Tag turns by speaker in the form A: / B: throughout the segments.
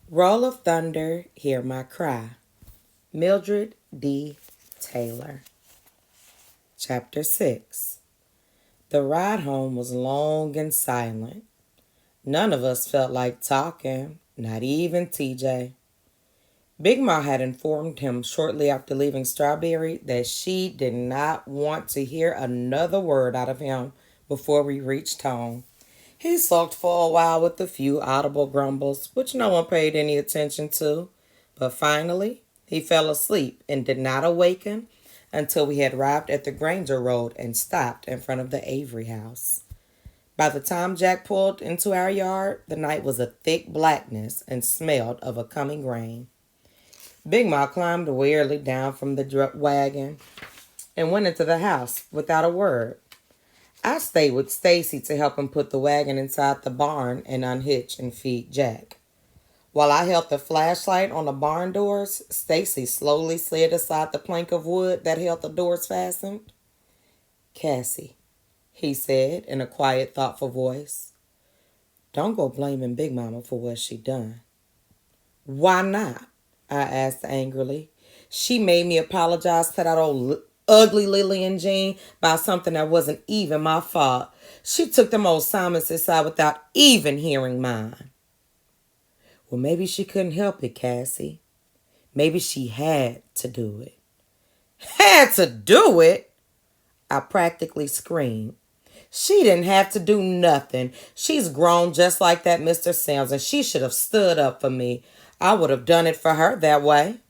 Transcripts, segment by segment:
A: Roll of thunder, hear my cry. Mildred D. Taylor. Chapter 6. The ride home was long and silent. None of us felt like talking, not even TJ. Big Ma had informed him shortly after leaving Strawberry that she did not want to hear another word out of him before we reached home. He sulked for a while with a few audible grumbles, which no one paid any attention to, but finally he fell asleep and did not awaken until we had arrived at the Granger Road and stopped in front of the Avery house. By the time Jack pulled into our yard, the night was a thick blackness and smelled of a coming rain. Big Ma climbed wearily down from the wagon and went into the house without a word. I stayed with Stacy to help him put the wagon inside the barn and unhitch and feed Jack. While I held the flashlight on the barn doors, Stacy slowly slid aside the plank of wood that held the doors fastened. "Cassie," he said in a quiet, thoughtful voice, "don't go blaming Big Mama for what she done." "Why not?" I asked angrily. "She made me apologize to that old ugly Lillian Jean about something that wasn't even my fault. She took them old Simons aside without even hearing mine." "Well, maybe she couldn't help it, Cassie. Maybe she had to do it." "Had to do it?" I practically screamed. "She didn't have to do nothing. She's grown just like that Mr. Sims, and she should have stood up for me. I would have done it for her that way."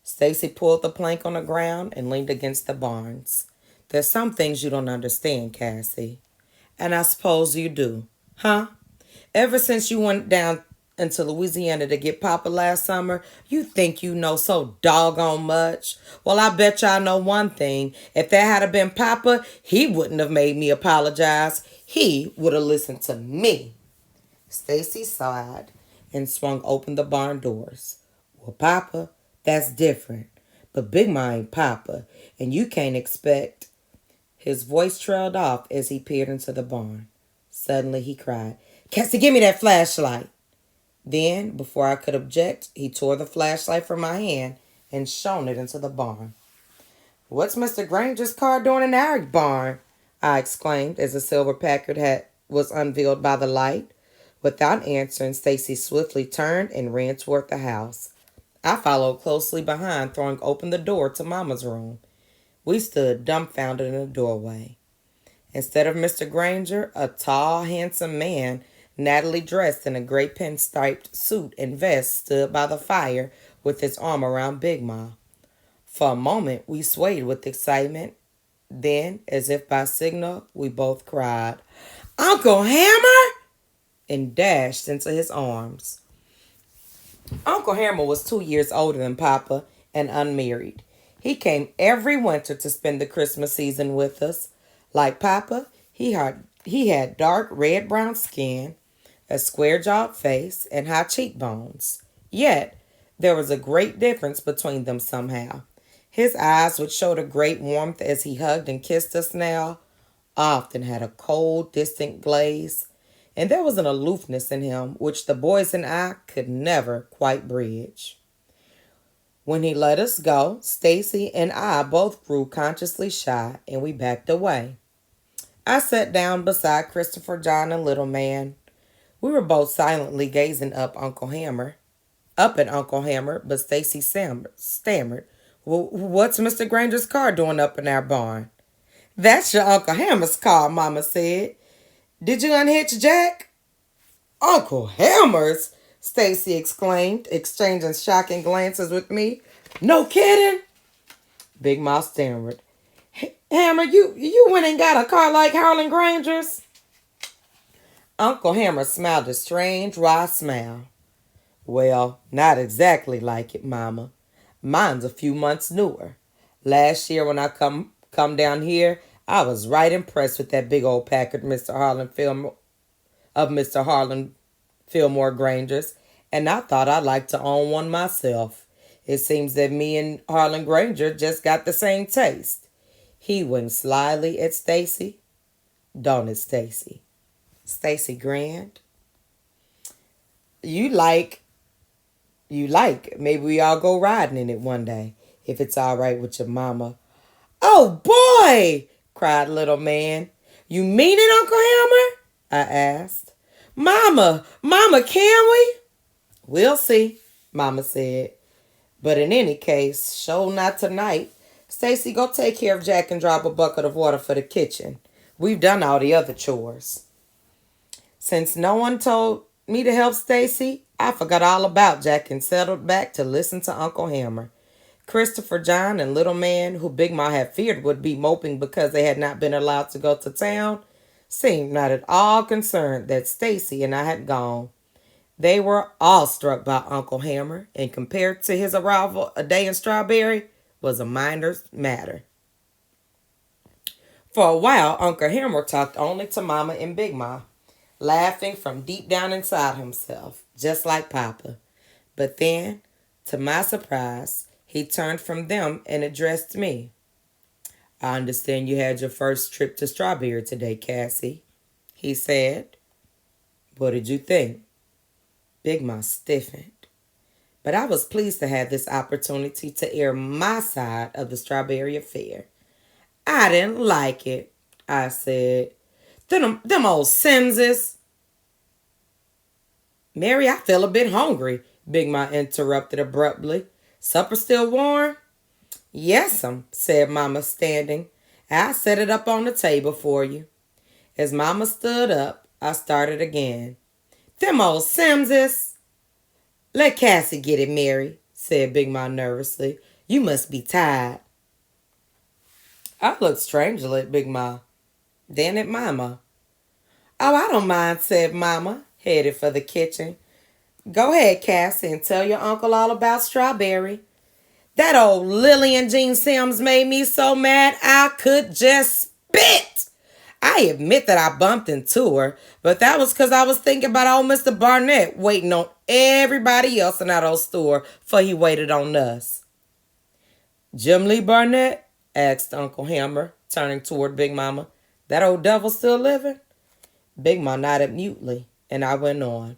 A: Stacy pulled the plank on the ground and leaned against the barns. "There's some things you don't understand, Cassie. And I suppose you do. Huh? Ever since you went down into Louisiana to get Papa last summer, you think you know so doggone much. Well, I bet you I know one thing. If that had been Papa, he wouldn't have made me apologize. He would have listened to me." Stacy sighed and swung open the barn doors. "Well, Papa, that's different. But Big Ma ain't Papa, and you can't expect—" His voice trailed off as he peered into the barn. Suddenly he cried, "Cassie, give me that flashlight." Then, before I could object, he tore the flashlight from my hand and shone it into the barn. "What's Mr. Granger's car doing in our barn?" I exclaimed as the silver Packard hat was unveiled by the light. Without answering, Stacy swiftly turned and ran toward the house. I followed closely behind, throwing open the door to Mama's room. We stood dumbfounded in the doorway. Instead of Mr. Granger, a tall, handsome man, nattily dressed in a gray pinstriped suit and vest, stood by the fire with his arm around Big Ma. For a moment, we swayed with excitement. Then, as if by signal, we both cried, "Uncle Hammer!" and dashed into his arms. Uncle Hammer was 2 years older than Papa and unmarried. He came every winter to spend the Christmas season with us. Like Papa, he had dark red-brown skin, a square-jawed face, and high cheekbones. Yet, there was a great difference between them somehow. His eyes, which showed a great warmth as he hugged and kissed us now, often had a cold, distant glaze, and there was an aloofness in him which the boys and I could never quite bridge. When he let us go, Stacy and I both grew consciously shy, and we backed away. I sat down beside Christopher John and Little Man. We were both silently gazing up at Uncle Hammer, but Stacy stammered, "What's Mr. Granger's car doing up in our barn?" "That's your Uncle Hammer's car," Mama said. "Did you unhitch Jack?" "Uncle Hammer's!" Stacy exclaimed, exchanging shocking glances with me. "No kidding?" Big Mouth stammered. "Hammer, you went and got a car like Harlan Granger's?" Uncle Hammer smiled a strange, wry smile. "Well, not exactly like it, Mama. Mine's a few months newer. Last year when I come down here, I was right impressed with that big old Packard Mr. Harlan Fillmore Granger's, and I thought I'd like to own one myself. It seems that me and Harlan Granger just got the same taste." He winked slyly at Stacy. "Don't it, Stacy?" Stacy grinned. "You like you like. Maybe we all go riding in it one day, if it's all right with your mama. Oh, boy, cried little man. You mean it, Uncle Hammer? I asked. Mama, can we? We'll see, Mama said. But in any case, show not tonight. Stacy, go take care of Jack and drop a bucket of water for the kitchen. We've done all the other chores. Since no one told me to help Stacy, I forgot all about Jack and settled back to listen to Uncle Hammer. Christopher, John, and Little Man, who Big Ma had feared would be moping because they had not been allowed to go to town, seemed not at all concerned that Stacy and I had gone. They were awestruck by Uncle Hammer, and compared to his arrival a day in Strawberry, was a minor matter. For a while, Uncle Hammer talked only to Mama and Big Ma, laughing from deep down inside himself, just like Papa. But then, to my surprise, he turned from them and addressed me. I understand you had your first trip to Strawberry today, Cassie, he said. What did you think? Big Ma stiffened. But I was pleased to have this opportunity to air my side of the Strawberry affair. I didn't like it, I said. Them old Simses. Mary, I feel a bit hungry, Big Ma interrupted abruptly. Supper still warm? Yes'm, said Mama, standing. I'll set it up on the table for you. As Mama stood up, I started again. Them old Simses. Let Cassie get it, Mary, said Big Ma nervously. You must be tired. I looked strangely at Big Ma, then at Mama. Oh, I don't mind, said Mama, headed for the kitchen. Go ahead, Cassie, and tell your uncle all about Strawberry. That old Lillian Jean Sims made me so mad I could just spit. I admit that I bumped into her, but that was because I was thinking about old Mr. Barnett waiting on everybody else in that old store before he waited on us. Jim Lee Barnett? Asked Uncle Hammer, turning toward Big Mama. That old devil still living? Big Ma nodded mutely, and I went on.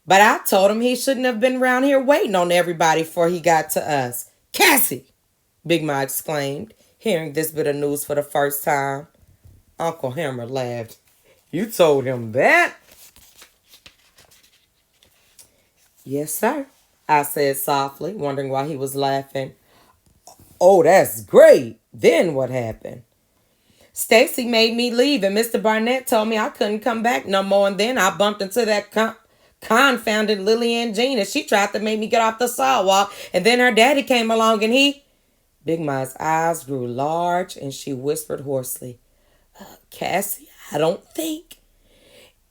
A: But I told him he shouldn't have been around here waiting on everybody before he got to us. Cassie! Big Ma exclaimed, hearing this bit of news for the first time. Uncle Hammer laughed. You told him that? Yes, sir, I said softly, wondering why he was laughing. Oh, that's great. Then what happened? Stacy made me leave, and Mr. Barnett told me I couldn't come back no more, and then I bumped into that confounded Lillian Jean, and she tried to make me get off the sidewalk, and then her daddy came along, and he... Big Ma's eyes grew large, and she whispered hoarsely, Cassie, I don't think.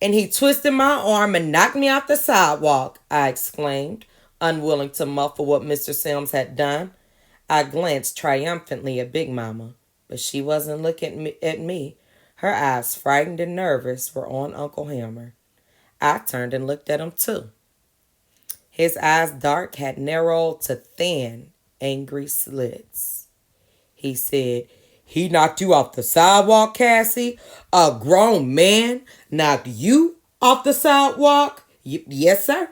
A: And he twisted my arm and knocked me off the sidewalk, I exclaimed, unwilling to muffle what Mr. Sims had done. I glanced triumphantly at Big Mama, but she wasn't looking at me. Her eyes, frightened and nervous, were on Uncle Hammer. I turned and looked at him too. His eyes, dark, had narrowed to thin, angry slits. He said, He knocked you off the sidewalk, Cassie? A grown man knocked you off the sidewalk? Yes, sir.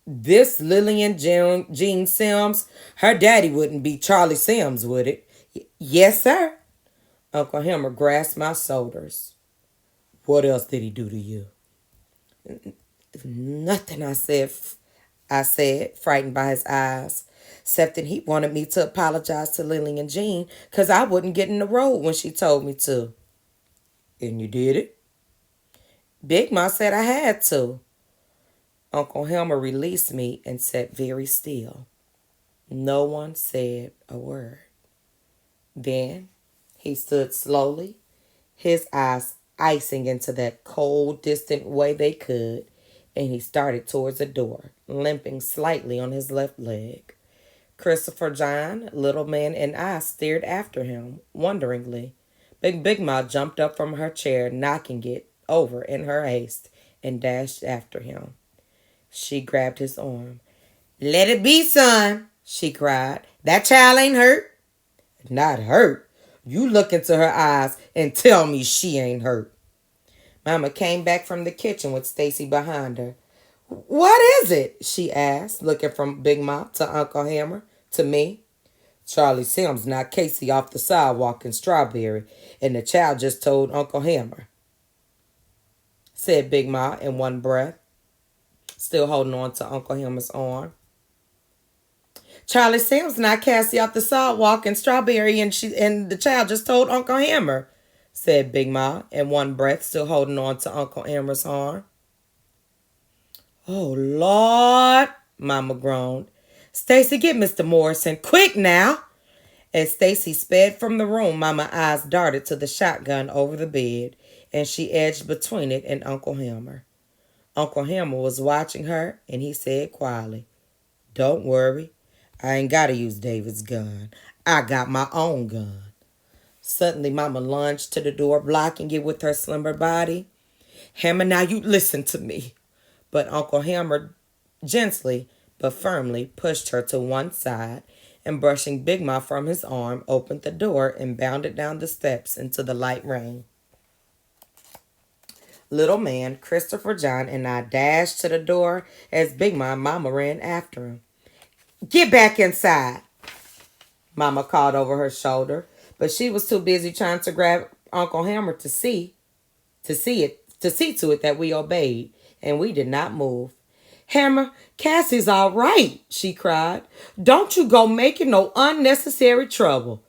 A: This Lillian Jean Sims, her daddy wouldn't be Charlie Sims, would it? Yes, sir. Uncle Hammer grasped my shoulders. What else did he do to you? Nothing, I said, frightened by his eyes, except that he wanted me to apologize to Lillian Jean because I wouldn't get in the road when she told me to. And you did it? Big Ma said I had to. Uncle Helmer released me and sat very still. No one said a word. Then he stood slowly, his eyes icing into that cold, distant way they could, and he started towards the door, limping slightly on his left leg. Christopher, John, Little Man, and I stared after him, wonderingly. Big Ma jumped up from her chair, knocking it over in her haste, and dashed after him. She grabbed his arm. Let it be, son, she cried. That child ain't hurt. Not hurt? You look into her eyes and tell me she ain't hurt. Mama came back from the kitchen with Stacy behind her. What is it? She asked, looking from Big Ma to Uncle Hammer to me. Charlie Sims knocked Casey off the sidewalk in Strawberry, and the child just told Uncle Hammer, said Big Ma in one breath, still holding on to Uncle Hammer's arm. Charlie Sims knocked Cassie off the sidewalk in Strawberry, and the child just told Uncle Hammer, said Big Ma in one breath, still holding on to Uncle Hammer's arm. Oh, Lord, Mama groaned. Stacy, get Mr. Morrison, quick now. As Stacy sped from the room, Mama's eyes darted to the shotgun over the bed, and she edged between it and Uncle Hammer. Uncle Hammer was watching her, and he said quietly, Don't worry, I ain't got to use David's gun. I got my own gun. Suddenly, Mama lunged to the door, blocking it with her slender body. Hammer, now you listen to me. But Uncle Hammer gently but firmly pushed her to one side and, brushing Big Ma from his arm, opened the door and bounded down the steps into the light rain. Little man, Christopher John, and I dashed to the door as Big Ma and Mama ran after him. Get back inside, Mama called over her shoulder, but she was too busy trying to grab Uncle Hammer to see to it that we obeyed, and we did not move. Hammer, Cassie's all right, she cried. Don't you go making no unnecessary trouble.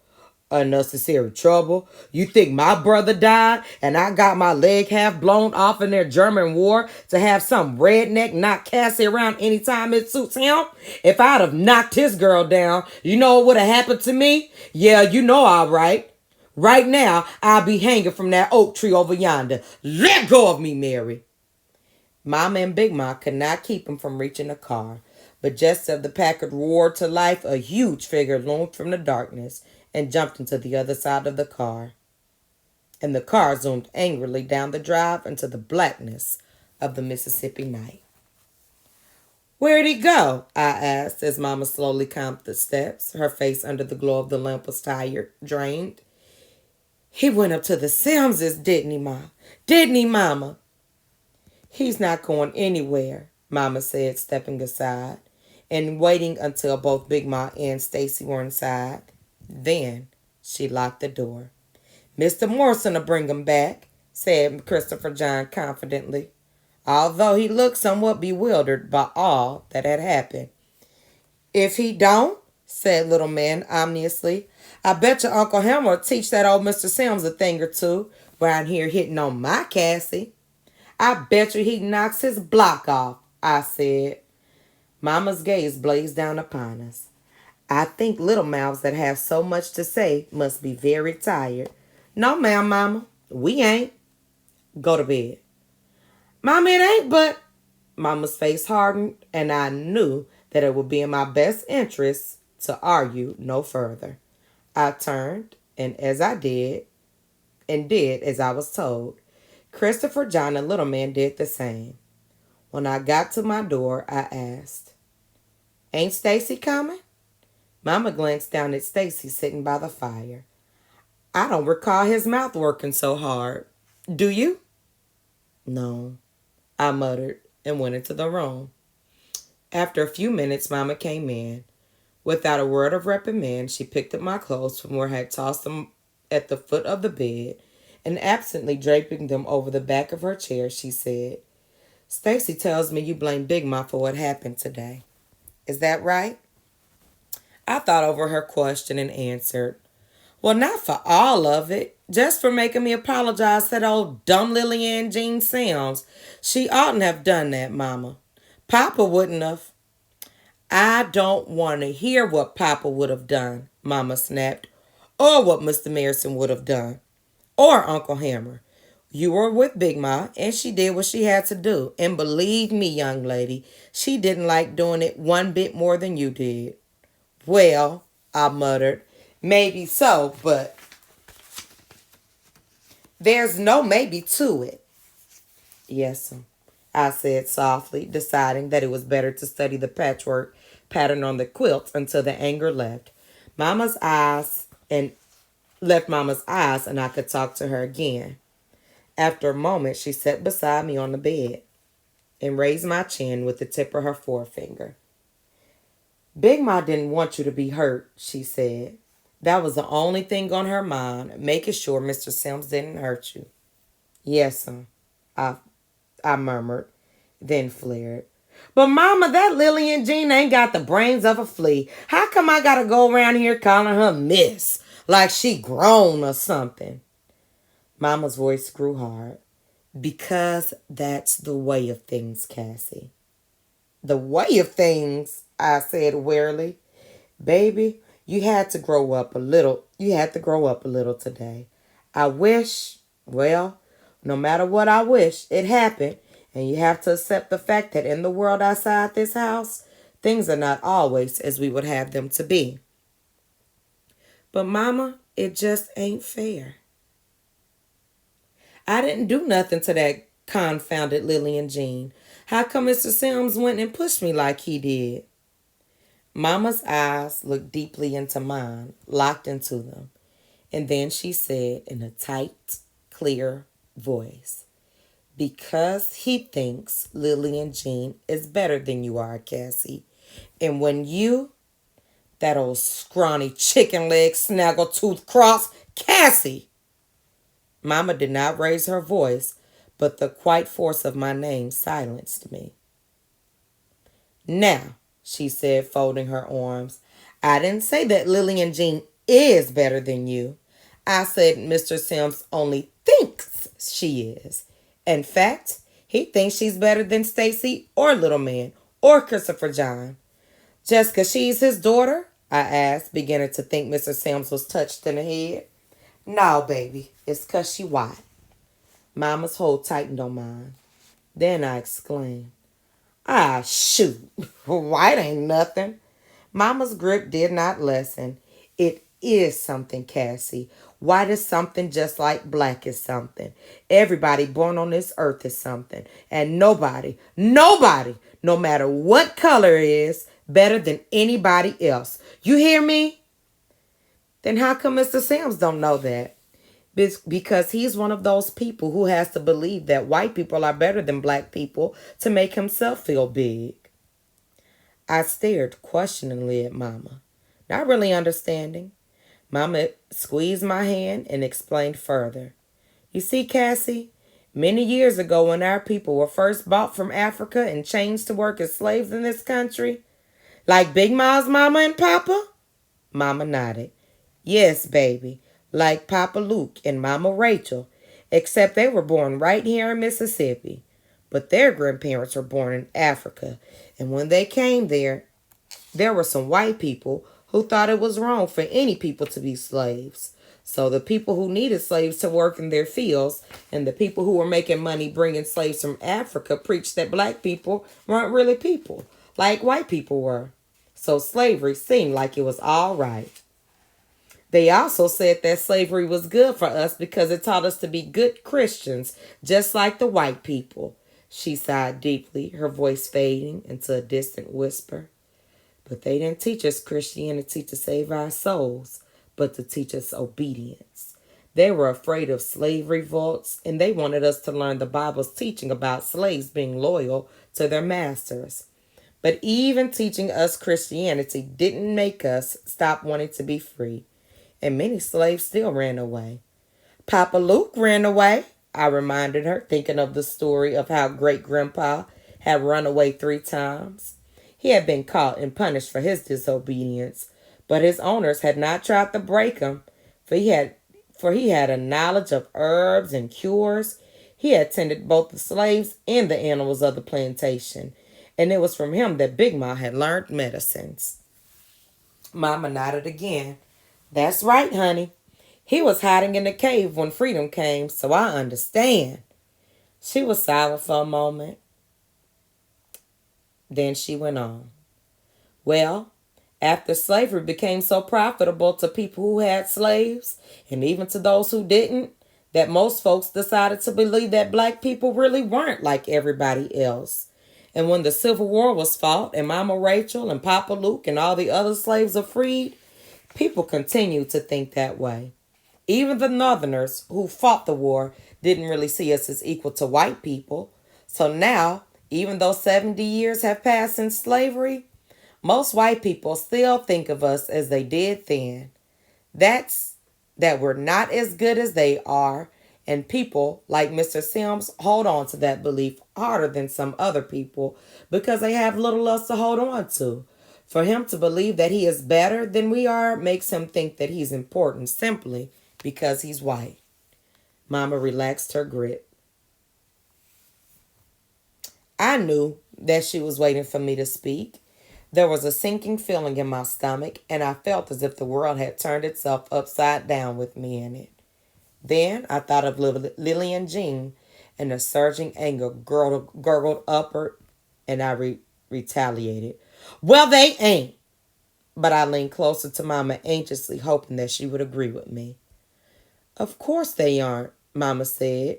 A: Unnecessary trouble? You think my brother died and I got my leg half blown off in their German war to have some redneck knock Cassie around anytime it suits him? If I'd have knocked his girl down, you know what would have happened to me? Yeah, you know all right. Right now, I'll be hanging from that oak tree over yonder. Let go of me, Mary. Mama and Big Ma could not keep him from reaching the car, but just as the Packard roared to life, a huge figure loomed from the darkness and jumped into the other side of the car. And the car zoomed angrily down the drive into the blackness of the Mississippi night. Where'd he go? I asked as Mama slowly climbed the steps. Her face under the glow of the lamp was tired, drained. He went up to the Simses, didn't he, Ma? Didn't he, Mama? He's not going anywhere, Mama said, stepping aside and waiting until both Big Ma and Stacy were inside. Then she locked the door. Mr. Morrison'll bring him back, said Christopher John confidently, although he looked somewhat bewildered by all that had happened. If he don't, said little man ominously, I bet your Uncle Hammer will teach that old Mr. Sims a thing or two around here hitting on my Cassie. I bet you he knocks his block off, I said. Mama's gaze blazed down upon us. I think little mouths that have so much to say must be very tired. No, ma'am, Mama, we ain't. Go to bed. Mama, it ain't, but... Mama's face hardened, and I knew that it would be in my best interest to argue no further. I turned, and as I did as I was told, Christopher John and Little Man did the same. When I got to my door, I asked, Ain't Stacy coming? Mama glanced down at Stacy sitting by the fire. I don't recall his mouth working so hard. Do you? No, I muttered and went into the room. After a few minutes, Mama came in. Without a word of reprimand, she picked up my clothes from where I had tossed them at the foot of the bed, and absently draping them over the back of her chair, she said, Stacy tells me you blame Big Ma for what happened today. Is that right? I thought over her question and answered, Well, not for all of it. Just for making me apologize to that old dumb Lillian Jean Sims. She oughtn't have done that, Mama. Papa wouldn't have. I don't want to hear what Papa would have done, Mama snapped, or what Mr. Morrison would have done, or Uncle Hammer. You were with Big Ma, and she did what she had to do. And believe me, young lady, she didn't like doing it one bit more than you did. Well, I muttered, maybe so, but there's no maybe to it. Yes'm, I said softly, deciding that it was better to study the patchwork pattern on the quilt until the anger left Mama's eyes, and I could talk to her again. After a moment, she sat beside me on the bed. and raised my chin with the tip of her forefinger. Big Ma didn't want you to be hurt, she said. That was the only thing on her mind, making sure Mr. Sims didn't hurt you. Yes'm, I, I murmured, then flared. But Mama, that Lillian Jean ain't got the brains of a flea. How come I gotta go around here calling her Miss? Like she grown or something? Mama's voice grew hard. Because that's the way of things, Cassie. The way of things, I said wearily. Baby, you had to grow up a little. You had to grow up a little today. I wish, well, no matter what I wish, it happened. And you have to accept the fact that in the world outside this house, things are not always as we would have them to be. But Mama, it just ain't fair. I didn't do nothing to that confounded Lillian Jean. How come Mr. Sims went and pushed me like he did? Mama's eyes looked deeply into mine, locked into them. And then she said in a tight, clear voice, because he thinks Lillian Jean is better than you are, Cassie. And when you, that old scrawny chicken leg snaggletooth cross, Cassie! Mama did not raise her voice, but the quiet force of my name silenced me. Now, she said, folding her arms, I didn't say that Lillian Jean is better than you. I said Mr. Sims only thinks she is. In fact, he thinks she's better than Stacy or Little Man or Christopher John. Just 'cause she's his daughter? I asked, beginning to think Mr. Sims was touched in the head. No, baby, it's 'cause she white. Mama's hold tightened on mine. Then I exclaimed, ah, shoot, white ain't nothing. Mama's grip did not lessen. It is something, Cassie. White is something just like black is something. Everybody born on this earth is something. And nobody, no matter what color is, better than anybody else. You hear me? Then how come Mr. Sims don't know that? Because he's one of those people who has to believe that white people are better than black people to make himself feel big. I stared questioningly at Mama, not really understanding. Mama squeezed my hand and explained further. You see, Cassie, many years ago when our people were first bought from Africa and changed to work as slaves in this country, like Big Ma's mama and papa? Mama nodded. Yes, baby, like Papa Luke and Mama Rachel, except they were born right here in Mississippi. But their grandparents were born in Africa, and when they came there were some white people who thought it was wrong for any people to be slaves. So the people who needed slaves to work in their fields and the people who were making money bringing slaves from Africa preached that black people weren't really people, like white people were. So slavery seemed like it was all right. They also said that slavery was good for us because it taught us to be good Christians, just like the white people. She sighed deeply, her voice fading into a distant whisper. But they didn't teach us Christianity to save our souls, but to teach us obedience. They were afraid of slave revolts, and they wanted us to learn the Bible's teaching about slaves being loyal to their masters. But even teaching us Christianity didn't make us stop wanting to be free, and many slaves still ran away. Papa Luke ran away, I reminded her, thinking of the story of how great-grandpa had run away 3 times. He had been caught and punished for his disobedience, but his owners had not tried to break him, for he had a knowledge of herbs and cures. He had tended both the slaves and the animals of the plantation, and it was from him that Big Ma had learned medicines. Mama nodded again. That's right, honey. He was hiding in the cave when freedom came, so I understand. She was silent for a moment. Then she went on. Well, after slavery became so profitable to people who had slaves, and even to those who didn't, that most folks decided to believe that black people really weren't like everybody else. And when the Civil War was fought and Mama Rachel and Papa Luke and all the other slaves were freed, people continued to think that way. Even the Northerners who fought the war didn't really see us as equal to white people. So now Even though 70 years have passed since slavery, most white people still think of us as they did then. That's that we're not as good as they are, and people like Mr. Sims hold on to that belief harder than some other people because they have little else to hold on to. For him to believe that he is better than we are makes him think that he's important simply because he's white. Mama relaxed her grip. I knew that she was waiting for me to speak. There was a sinking feeling in my stomach, and I felt as if the world had turned itself upside down with me in it. Then I thought of Lillian Jean, and a surging anger gurgled upward, and I retaliated. Well, they ain't. But I leaned closer to Mama anxiously, hoping that she would agree with me. Of course they aren't, Mama said.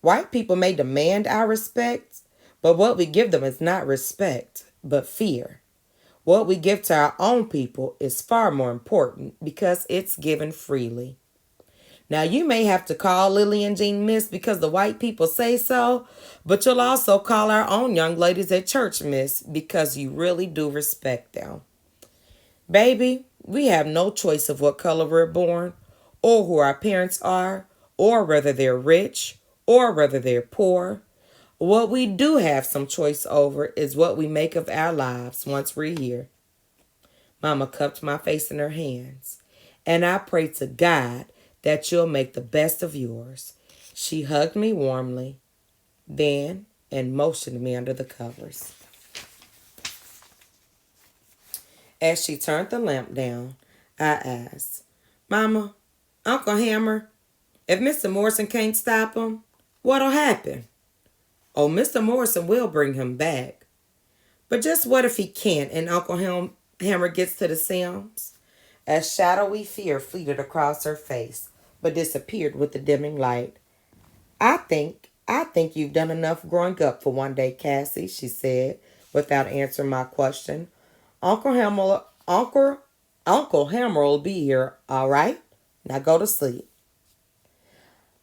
A: White people may demand our respect, but what we give them is not respect, but fear. What we give to our own people is far more important because it's given freely. Now, you may have to call Lily and Jean Miss because the white people say so, but you'll also call our own young ladies at church Miss because you really do respect them. Baby, we have no choice of what color we're born, or who our parents are, or whether they're rich, or whether they're poor. What we do have some choice over is what we make of our lives once we're here. Mama cupped my face in her hands, and I pray to God that you'll make the best of yours. She hugged me warmly, then and motioned me under the covers. As she turned the lamp down, I asked, Mama, Uncle Hammer, if Mr. Morrison can't stop him, what'll happen? Oh, Mr. Morrison will bring him back. But just what if he can't and Uncle Hammer gets to the Sims? A shadowy fear fleeted across her face, but disappeared with the dimming light. I think you've done enough growing up for one day, Cassie, she said, without answering my question. Uncle Hammer will be here, all right? Now go to sleep.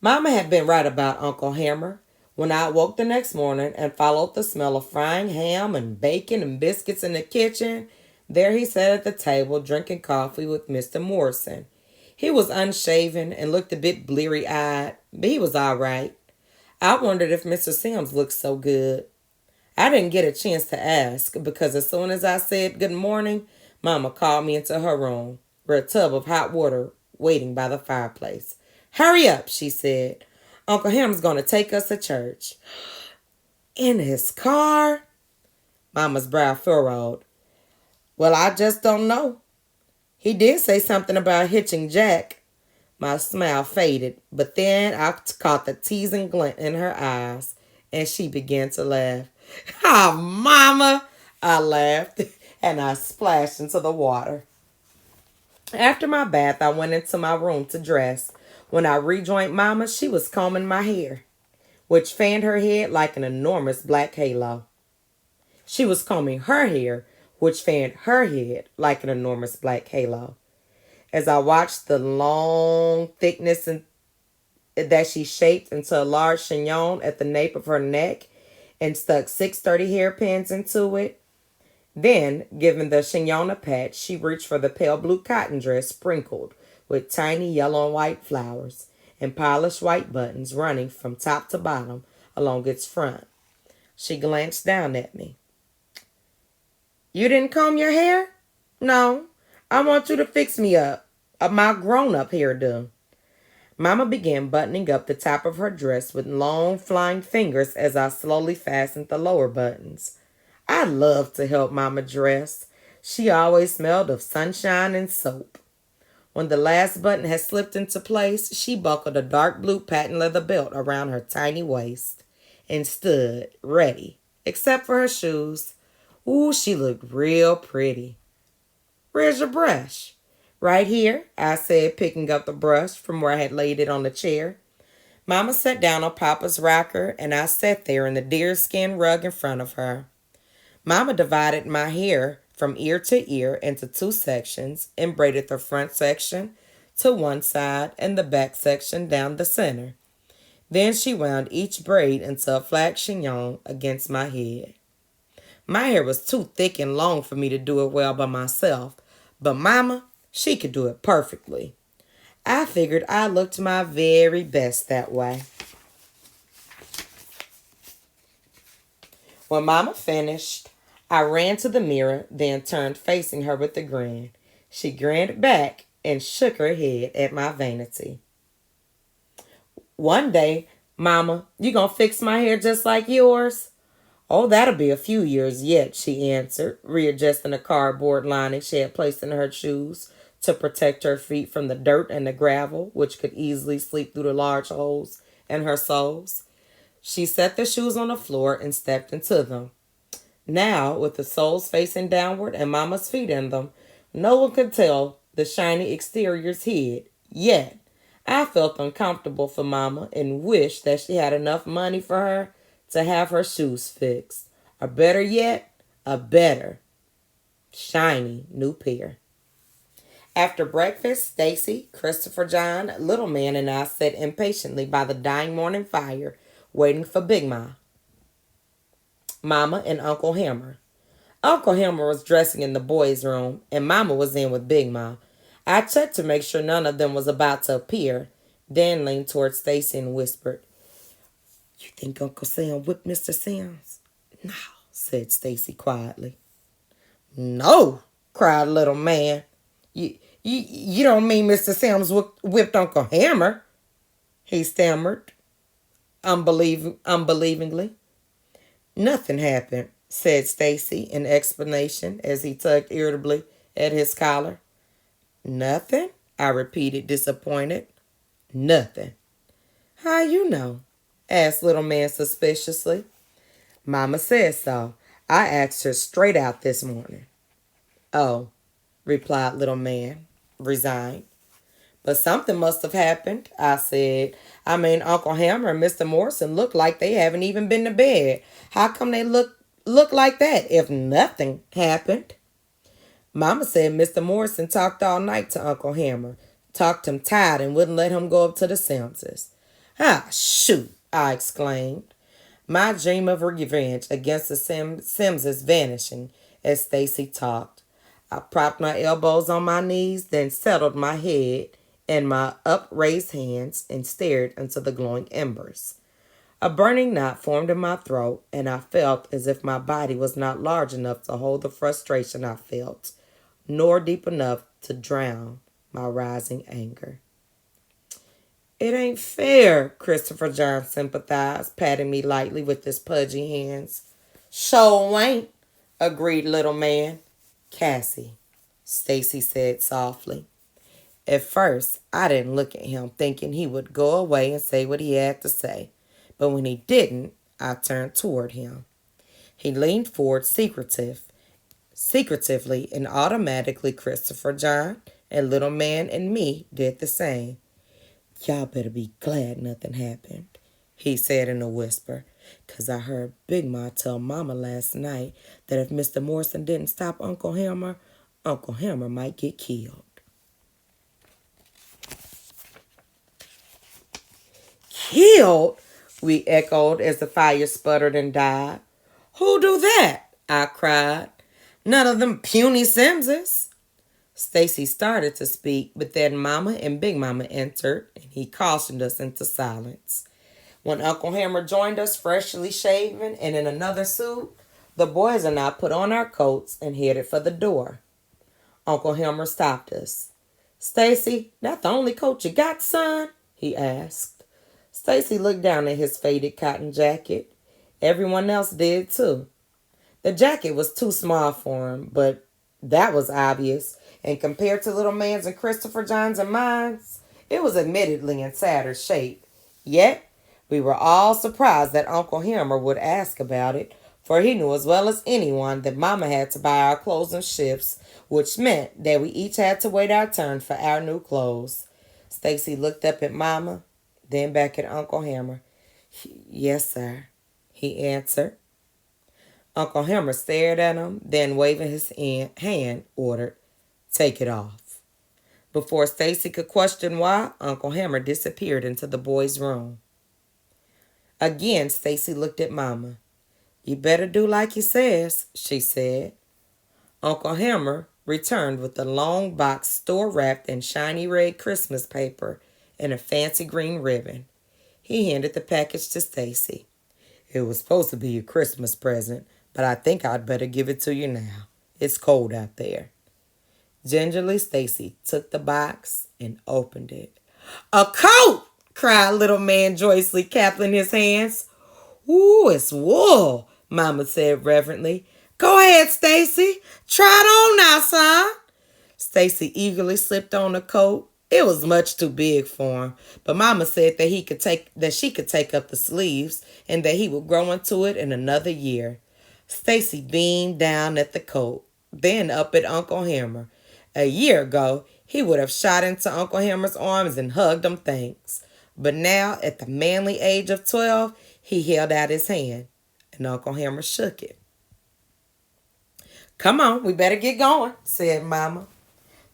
A: Mama had been right about Uncle Hammer. When I awoke the next morning and followed the smell of frying ham and bacon and biscuits in the kitchen, there he sat at the table drinking coffee with Mr. Morrison. He was unshaven and looked a bit bleary-eyed, but he was all right. I wondered if Mr. Sims looked so good. I didn't get a chance to ask because as soon as I said good morning, Mama called me into her room, with a tub of hot water waiting by the fireplace. Hurry up, she said. Uncle Ham's going to take us to church. In his car? Mama's brow furrowed. Well, I just don't know. He did say something about hitching Jack. My smile faded, but then I caught the teasing glint in her eyes, and she began to laugh. Ah, Mama, I laughed, and I splashed into the water. After my bath, I went into my room to dress. When I rejoined Mama, she was combing my hair, which fanned her head like an enormous black halo. She was combing her hair, which fanned her head like an enormous black halo. As I watched the long thickness that she shaped into a large chignon at the nape of her neck and stuck 630 hairpins into it, then, giving the chignon a pat, she reached for the pale blue cotton dress sprinkled with tiny yellow and white flowers and polished white buttons running from top to bottom along its front. She glanced down at me. You didn't comb your hair? No. I want you to fix me up. My grown-up hairdo. Mama began buttoning up the top of her dress with long flying fingers as I slowly fastened the lower buttons. I loved to help Mama dress. She always smelled of sunshine and soap. When the last button had slipped into place, she buckled a dark blue patent leather belt around her tiny waist and stood ready, except for her shoes. Ooh, she looked real pretty. Where's your brush? Right here, I said, picking up the brush from where I had laid it on the chair. Mama sat down on Papa's rocker, and I sat there in the deerskin rug in front of her. Mama divided my hair from ear to ear into two sections and braided the front section to one side and the back section down the center. Then she wound each braid into a flat chignon against my head. My hair was too thick and long for me to do it well by myself, but Mama, she could do it perfectly. I figured I looked my very best that way. When Mama finished, I ran to the mirror, then turned facing her with a grin. She grinned back and shook her head at my vanity. One day, Mama, you gonna fix my hair just like yours? Oh, that'll be a few years yet, she answered, readjusting the cardboard lining she had placed in her shoes to protect her feet from the dirt and the gravel, which could easily slip through the large holes in her soles. She set the shoes on the floor and stepped into them. Now, with the soles facing downward and Mama's feet in them, no one could tell the shiny exteriors hid. Yet, I felt uncomfortable for Mama and wished that she had enough money for her to have her shoes fixed. Or better yet, a better, shiny new pair. After breakfast, Stacy, Christopher John, Little Man, and I sat impatiently by the dying morning fire, waiting for Big Mama, and Uncle Hammer. Uncle Hammer was dressing in the boys' room, and Mama was in with Big Ma. I checked to make sure none of them was about to appear. Dan leaned toward Stacy and whispered, "You think Uncle Sam whipped Mr. Sims?" "No," said Stacy quietly. "No," cried Little Man. You don't mean Mr. Sims whipped Uncle Hammer?" he stammered, unbelievingly. "Nothing happened," said Stacy in explanation as he tugged irritably at his collar. "Nothing?" I repeated, disappointed. "Nothing." "How you know?" asked Little Man suspiciously. "Mama said so. I asked her straight out this morning." "Oh," replied Little Man, resigned. "But something must have happened," I said. "I mean, Uncle Hammer and Mr. Morrison look like they haven't even been to bed. How come they look like that if nothing happened?" "Mama said Mr. Morrison talked all night to Uncle Hammer, talked him tired and wouldn't let him go up to the Simses." "Ah, shoot!" I exclaimed, my dream of revenge against the Simses vanishing as Stacy talked. I propped my elbows on my knees, then settled my head in my upraised hands and stared into the glowing embers. A burning knot formed in my throat, and I felt as if my body was not large enough to hold the frustration I felt, nor deep enough to drown my rising anger. "It ain't fair," Christopher John sympathized, patting me lightly with his pudgy hands. "Sure ain't," agreed Little Man. "Cassie," Stacy said softly. At first, I didn't look at him, thinking he would go away and say what he had to say. But when he didn't, I turned toward him. He leaned forward secretively, and automatically Christopher John and Little Man and me did the same. "Y'all better be glad nothing happened," he said in a whisper, "'cause I heard Big Ma tell Mama last night that if Mr. Morrison didn't stop Uncle Hammer might get killed." "Killed?" we echoed as the fire sputtered and died. "Who do that?" I cried. "None of them puny Simses." Stacy started to speak, but then Mama and Big Mama entered, and he cautioned us into silence. When Uncle Hammer joined us, freshly shaven and in another suit, the boys and I put on our coats and headed for the door. Uncle Hammer stopped us. "Stacy, that the only coat you got, son?" he asked. Stacy looked down at his faded cotton jacket. Everyone else did too. The jacket was too small for him, but that was obvious, and compared to Little Man's and Christopher John's and mine's, it was admittedly in sadder shape. Yet, we were all surprised that Uncle Hammer would ask about it, for he knew as well as anyone that Mama had to buy our clothes in shifts, which meant that we each had to wait our turn for our new clothes. Stacy looked up at Mama, then back at Uncle Hammer. "Yes, sir," he answered. Uncle Hammer stared at him, then waving his hand, ordered, "Take it off." Before Stacy could question why, Uncle Hammer disappeared into the boys' room. Again, Stacy looked at Mama. You better do like he says, she said. Uncle Hammer returned with a long box store-wrapped in shiny red Christmas paper and a fancy green ribbon. He handed the package to Stacy. It was supposed to be your Christmas present, but I think I'd better give it to you now. It's cold out there. Gingerly, Stacy took the box and opened it. A coat! Cried little man joyously, clapping his hands. Ooh, it's wool, Mama said reverently. Go ahead, Stacy. Try it on now, son. Stacy eagerly slipped on the coat. It was much too big for him, but Mama said that she could take up the sleeves and that he would grow into it in another year. Stacy beamed down at the coat, then up at Uncle Hammer. A year ago, he would have shot into Uncle Hammer's arms and hugged him thanks. But now, at the manly age of 12, he held out his hand, and Uncle Hammer shook it. Come on, we better get going, said Mama.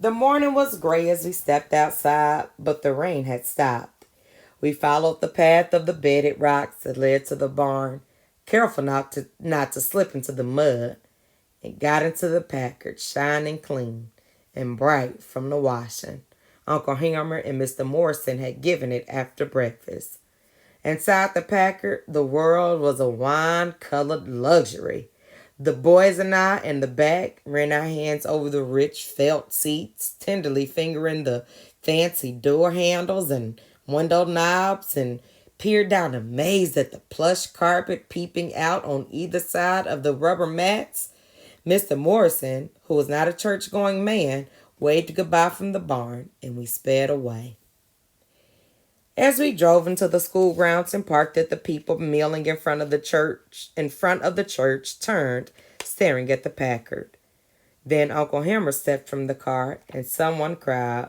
A: The morning was gray as we stepped outside, but the rain had stopped. We followed the path of the bedded rocks that led to the barn, careful not to slip into the mud, and got into the Packard, shining clean and bright from the washing Uncle Hammer and Mr. Morrison had given it after breakfast. Inside the Packard, the world was a wine-colored luxury. The boys and I in the back ran our hands over the rich felt seats, tenderly fingering the fancy door handles and window knobs, and peered down amazed at the plush carpet peeping out on either side of the rubber mats. Mr. Morrison, who was not a church-going man, waved goodbye from the barn, and we sped away. As we drove into the school grounds and parked at the people milling in front of the church, turned, staring at the Packard. Then Uncle Hammer stepped from the car, and someone cried,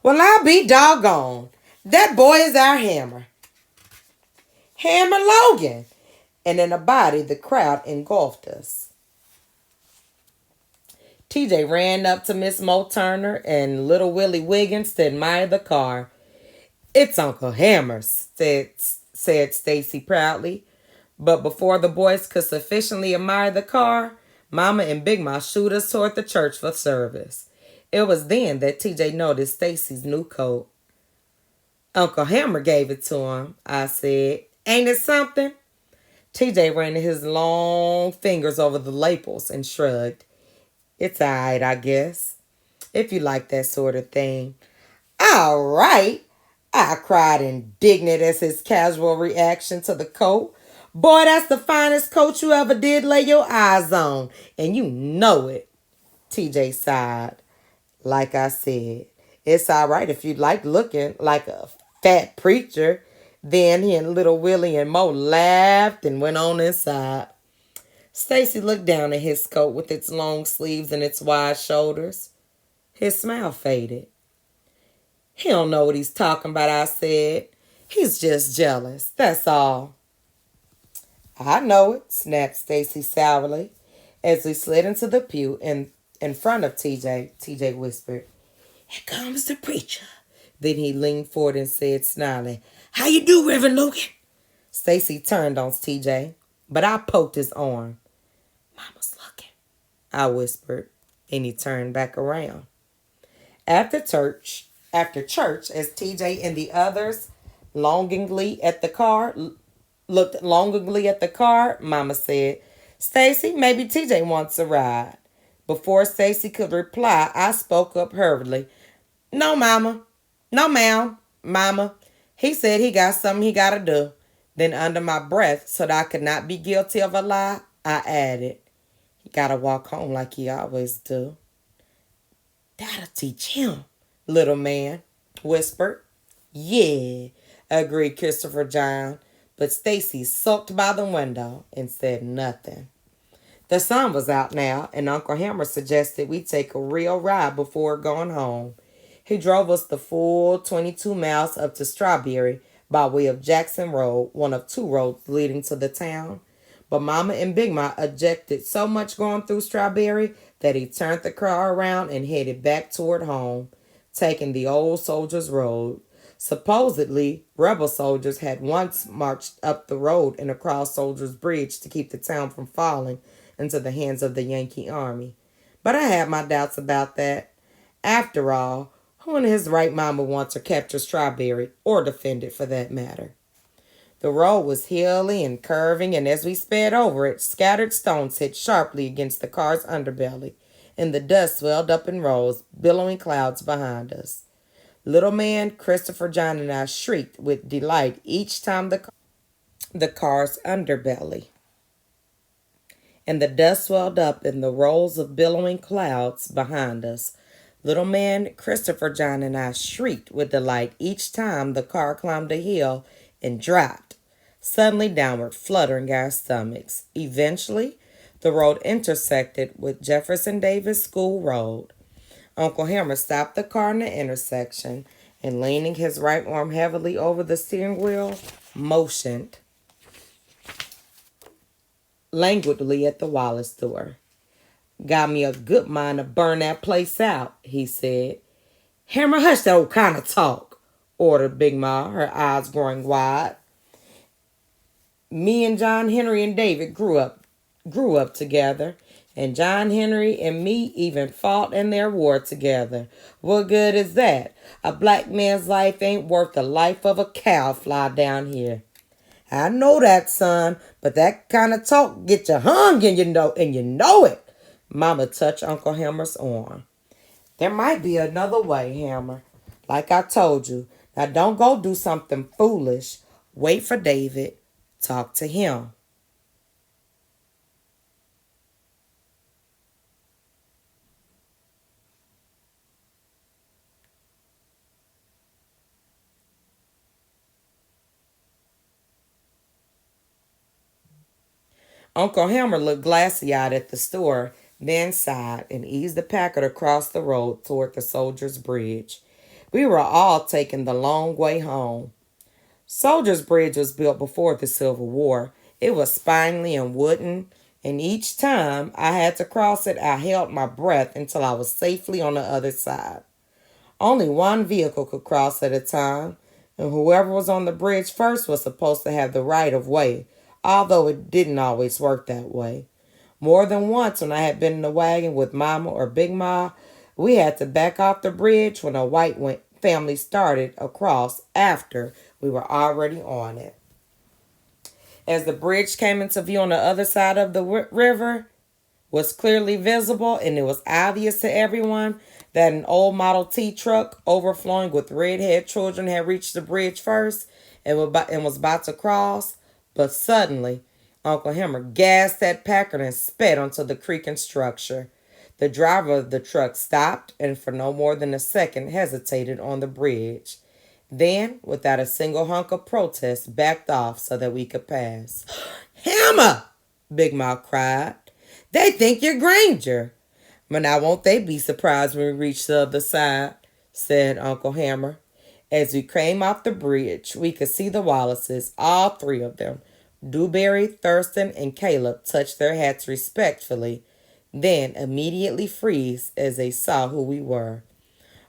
A: Well, I'll be doggone. That boy is our Hammer. Hammer Logan. And in a body, the crowd engulfed us. TJ ran up to Miss Mo Turner and little Willie Wiggins to admire the car. It's Uncle Hammer, said Stacy proudly. But before the boys could sufficiently admire the car, Mama and Big Ma shooed us toward the church for service. It was then that TJ noticed Stacy's new coat. Uncle Hammer gave it to him, I said. Ain't it something? TJ ran his long fingers over the lapels and shrugged. It's all right, I guess, if you like that sort of thing. All right, I cried, indignant as his casual reaction to the coat. Boy, that's the finest coat you ever did lay your eyes on, and you know it. TJ sighed. Like I said, it's all right if you like looking like a fat preacher. Then he and little Willie and Mo laughed and went on inside. Stacy looked down at his coat with its long sleeves and its wide shoulders. His smile faded. He don't know what he's talking about, I said. He's just jealous, that's all. I know it, snapped Stacy sourly. As we slid into the pew in front of TJ, TJ whispered, Here comes the preacher. Then he leaned forward and said, snarling, How you do, Reverend Logan? Stacy turned on TJ, but I poked his arm. Mama's looking, I whispered, and he turned back around. After church, as TJ and the others looked longingly at the car, Mama said, Stacy, maybe TJ wants a ride. Before Stacy could reply, I spoke up hurriedly. No, Mama. No, ma'am. Mama. He said he got something he got to do. Then under my breath, so that I could not be guilty of a lie, I added, He got to walk home like he always do. That'll teach him, little man whispered. Yeah, agreed Christopher John, but Stacy sulked by the window and said nothing. The sun was out now, and Uncle Hammer suggested we take a real ride before going home. He drove us the full 22 miles up to Strawberry by way of Jackson Road, one of two roads leading to the town. But Mama and Big Ma objected so much going through Strawberry that he turned the car around and headed back toward home, taking the old soldier's road. Supposedly, rebel soldiers had once marched up the road and across Soldiers Bridge to keep the town from falling into the hands of the Yankee army. But I had my doubts about that. After all, who in his right mind would want to capture Strawberry, or defend it for that matter? The road was hilly and curving, and as we sped over it, scattered stones hit sharply against the car's underbelly, and the dust swelled up and rose, billowing clouds behind us. Little man, Christopher, John, and I shrieked with delight each time the car's underbelly and the dust swelled up in the rolls of billowing clouds behind us. Little man, Christopher, John, and I shrieked with delight each time the car climbed a hill and dropped, suddenly downward, fluttering our stomachs. Eventually, the road intersected with Jefferson Davis School Road. Uncle Hammer stopped the car in the intersection and, leaning his right arm heavily over the steering wheel, motioned languidly at the Wallace store. "Got me a good mind to burn that place out," he said. "Hammer, hush that old kind of talk," ordered Big Ma, her eyes growing wide. "Me and John Henry and David grew up together, and John Henry and me even fought in their war together. What good is that? A black man's life ain't worth the life of a cow fly down here." "I know that, son, but that kind of talk gets you hung, and you know it." Mama touched Uncle Hammer's arm. "There might be another way, Hammer. Like I told you, now don't go do something foolish. Wait for David. Talk to him." Uncle Hammer looked glassy-eyed at the store, then sighed and eased the Packard across the road toward the Soldiers' Bridge. We were all taking the long way home. Soldiers' Bridge was built before the Civil War. It was spindly and wooden, and each time I had to cross it, I held my breath until I was safely on the other side. Only one vehicle could cross at a time, and whoever was on the bridge first was supposed to have the right of way, although it didn't always work that way. More than once, when I had been in the wagon with Mama or Big Ma, we had to back off the bridge when a white family started across after we were already on it. As the bridge came into view on the other side of the river, was clearly visible, and it was obvious to everyone that an old Model T truck overflowing with red-haired children had reached the bridge first and was about to cross. But suddenly, Uncle Hammer gassed that Packard and sped onto the creaking structure. The driver of the truck stopped and for no more than a second hesitated on the bridge. Then, without a single hunk of protest, backed off so that we could pass. "Hammer!" Big Mouth cried. "They think you're Granger." "But now won't they be surprised when we reach the other side?" said Uncle Hammer. As we came off the bridge, we could see the Wallaces, all three of them. Dewberry, Thurston, and Caleb touched their hats respectfully, then immediately freeze as they saw who we were.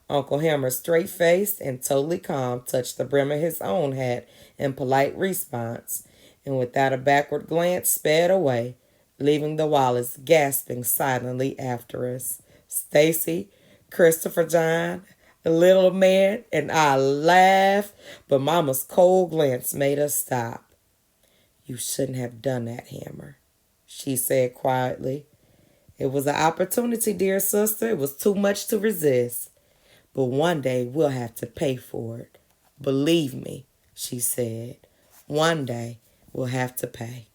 A: Uncle Hammer, straight-faced and totally calm, touched the brim of his own hat in polite response, and without a backward glance sped away, leaving the Wallace gasping silently after us. Stacy, Christopher, John, the little man, and I laughed, but Mama's cold glance made us stop. "You shouldn't have done that, Hammer," she said quietly. "It was an opportunity, dear sister. It was too much to resist. But one day we'll have to pay for it. Believe me," she said. "One day we'll have to pay."